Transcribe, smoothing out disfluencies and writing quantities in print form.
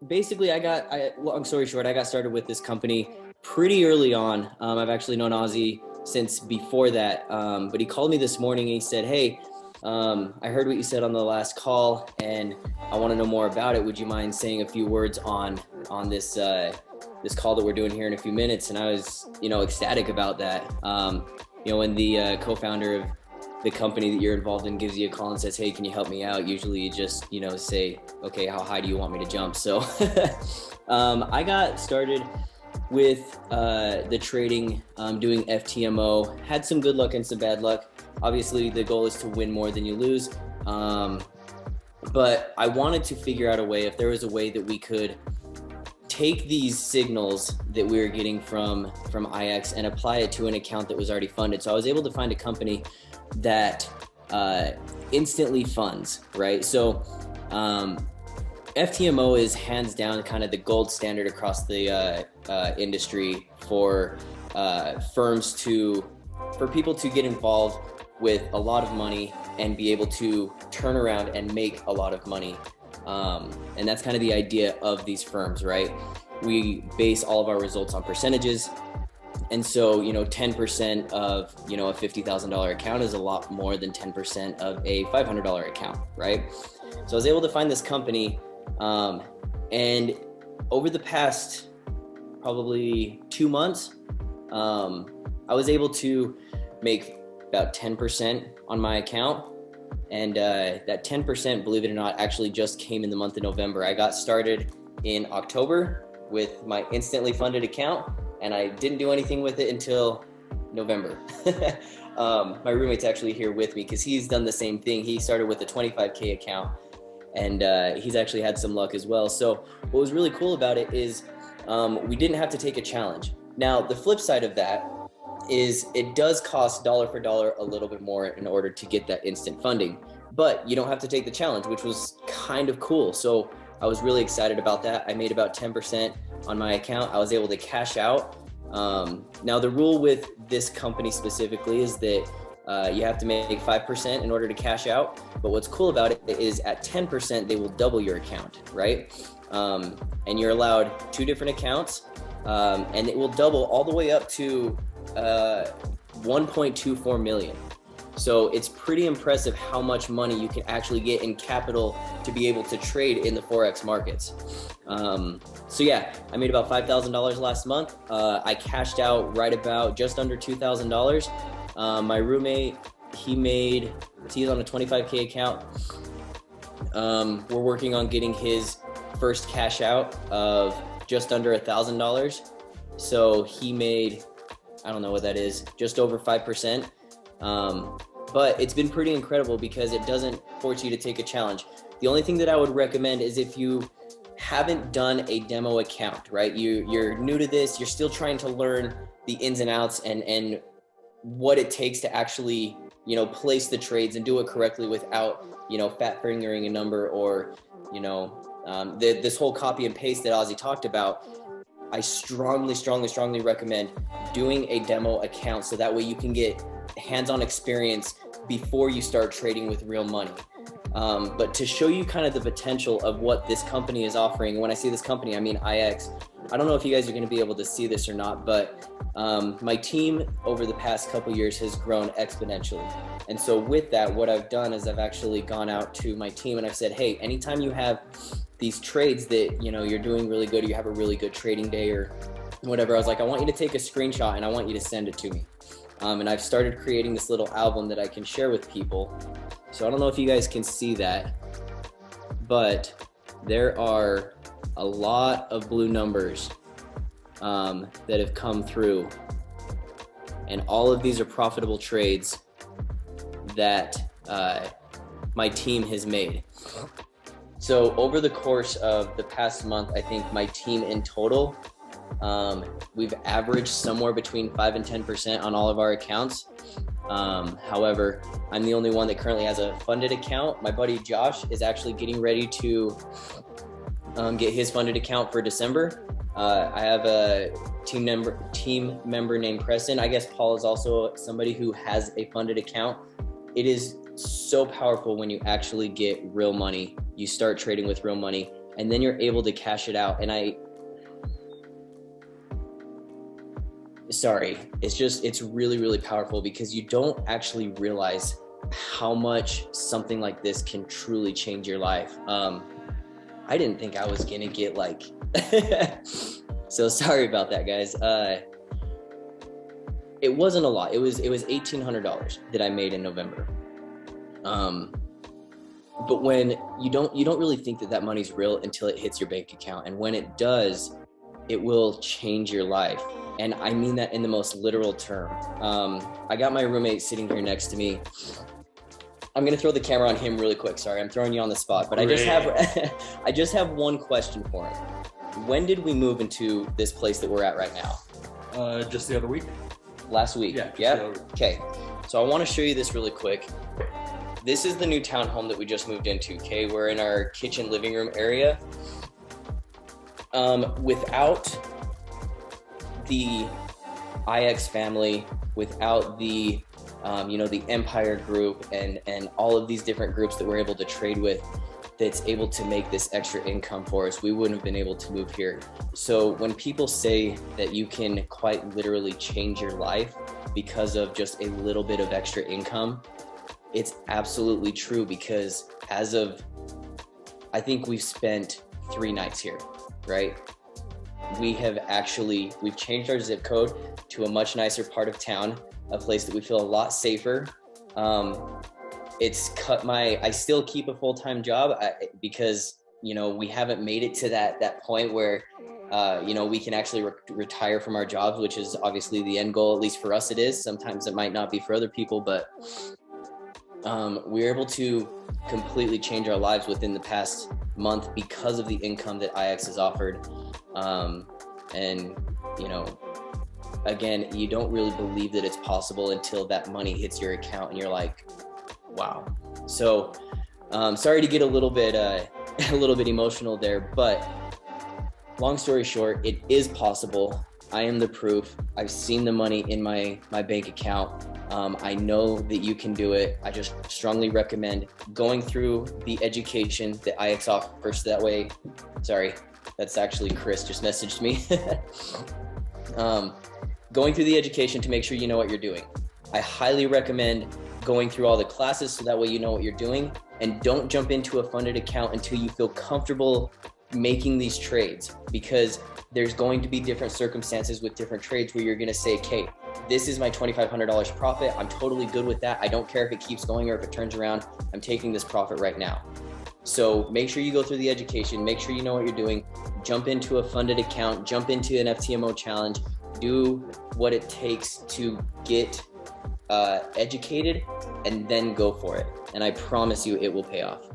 Basically, long story short, I got started with this company pretty early on. I've actually known Ozzy since before that, but he called me this morning and he said, "Hey, I heard what you said on the last call, and I want to know more about it. Would you mind saying a few words on this this call that we're doing here in a few minutes?" And I was, ecstatic about that. When the co-founder of the company that you're involved in gives you a call and says, "Hey, can you help me out?" Usually you just, say, "Okay, how high do you want me to jump?" So I got started with the trading, doing FTMO, had some good luck and some bad luck. Obviously the goal is to win more than you lose. But I wanted to figure out a way, if there was a way that we could take these signals that we were getting from IX and apply it to an account that was already funded. So I was able to find a company that instantly funds, right? So FTMO is hands down kind of the gold standard across the industry for people to get involved with a lot of money and be able to turn around and make a lot of money. And that's kind of the idea of these firms, right? We base all of our results on percentages. And so, 10% of, a $50,000 account is a lot more than 10% of a $500 account, right? So I was able to find this company, and over the past probably 2 months, I was able to make about 10% on my account. And that 10%, believe it or not, actually just came in the month of November. I got started in October with my instantly funded account, and I didn't do anything with it until November. My roommate's actually here with me because he's done the same thing. He started with a 25K account, and he's actually had some luck as well. So what was really cool about it is we didn't have to take a challenge. Now, the flip side of that is it does cost dollar for dollar a little bit more in order to get that instant funding, but you don't have to take the challenge, which was kind of cool. So I was really excited about that. I made about 10% on my account. I was able to cash out. Now the rule with this company specifically is that you have to make 5% in order to cash out. But what's cool about it is at 10%, they will double your account, right? And you're allowed 2 different accounts, and it will double all the way up to 1.24 million. So it's pretty impressive how much money you can actually get in capital to be able to trade in the Forex markets. So yeah, I made about $5,000 last month. I cashed out right about just under $2,000. My roommate, he's on a 25K account. We're working on getting his first cash out of just under $1,000. So he made, I don't know what that is, just over 5%. But it's been pretty incredible because it doesn't force you to take a challenge. The only thing that I would recommend is if you haven't done a demo account, right? You're new to this, you're still trying to learn the ins and outs and what it takes to actually, place the trades and do it correctly without, fat fingering a number or, this whole copy and paste that Ozzy talked about. I strongly recommend doing a demo account so that way you can get hands-on experience before you start trading with real money. But to show you kind of the potential of what this company is offering, when I say this company, I mean IX. I don't know if you guys are going to be able to see this or not, but my team over the past couple years has grown exponentially. And so with that, what I've done is I've actually gone out to my team and I've said, hey, anytime you have these trades that, you're doing really good, or you have a really good trading day or whatever, I was like, I want you to take a screenshot and I want you to send it to me. And I've started creating this little album that I can share with people. So I don't know if you guys can see that, but there are a lot of blue numbers that have come through. And all of these are profitable trades that my team has made. So over the course of the past month, I think my team in total, we've averaged somewhere between 5 and 10% on all of our accounts. However, I'm the only one that currently has a funded account. My buddy Josh is actually getting ready to get his funded account for December. I have a team member named Preston. I guess Paul is also somebody who has a funded account. It is so powerful when you actually get real money. You start trading with real money, and then you're able to cash it out. And it's really, really powerful, because you don't actually realize how much something like this can truly change your life. I didn't think I was gonna get like, so sorry about that, guys. It wasn't a lot. It was $1,800 that I made in November. But when you don't really think that money's real until it hits your bank account. And when it does, it will change your life. And I mean that in the most literal term. I got my roommate sitting here next to me. I'm gonna throw the camera on him really quick. Sorry, I'm throwing you on the spot, but I just have one question for him. When did we move into this place that we're at right now? Just the other week. Last week. Yeah. Okay. So I want to show you this really quick. This is the new townhome that we just moved into. Okay, we're in our kitchen living room area. Without the IX family, without the the Empire group and all of these different groups that we're able to trade with, that's able to make this extra income for us, we wouldn't have been able to move here. So when people say that you can quite literally change your life because of just a little bit of extra income, it's absolutely true, because I think we've spent 3 nights here, right? We've changed our zip code to a much nicer part of town, a place that we feel a lot safer. I still keep a full-time job because, we haven't made it to that point where, we can actually retire from our jobs, which is obviously the end goal. At least for us, it is. Sometimes it might not be for other people, but we're able to completely change our lives within the past month because of the income that IX has offered. Again, you don't really believe that it's possible until that money hits your account and you're like, wow. So sorry to get a little bit emotional there, but long story short, it is possible. I am the proof. I've seen the money in my bank account. I know that you can do it. I just strongly recommend going through the education that IX offers. That way, sorry, that's actually Chris just messaged me. Going through the education to make sure you know what you're doing. I highly recommend going through all the classes so that way you know what you're doing, and don't jump into a funded account until you feel comfortable making these trades, because there's going to be different circumstances with different trades where you're going to say, okay, this is my $2,500 profit. I'm totally good with that. I don't care if it keeps going or if it turns around. I'm taking this profit right now. So make sure you go through the education, make sure you know what you're doing, jump into a funded account, jump into an FTMO challenge, do what it takes to get educated, and then go for it. And I promise you it will pay off.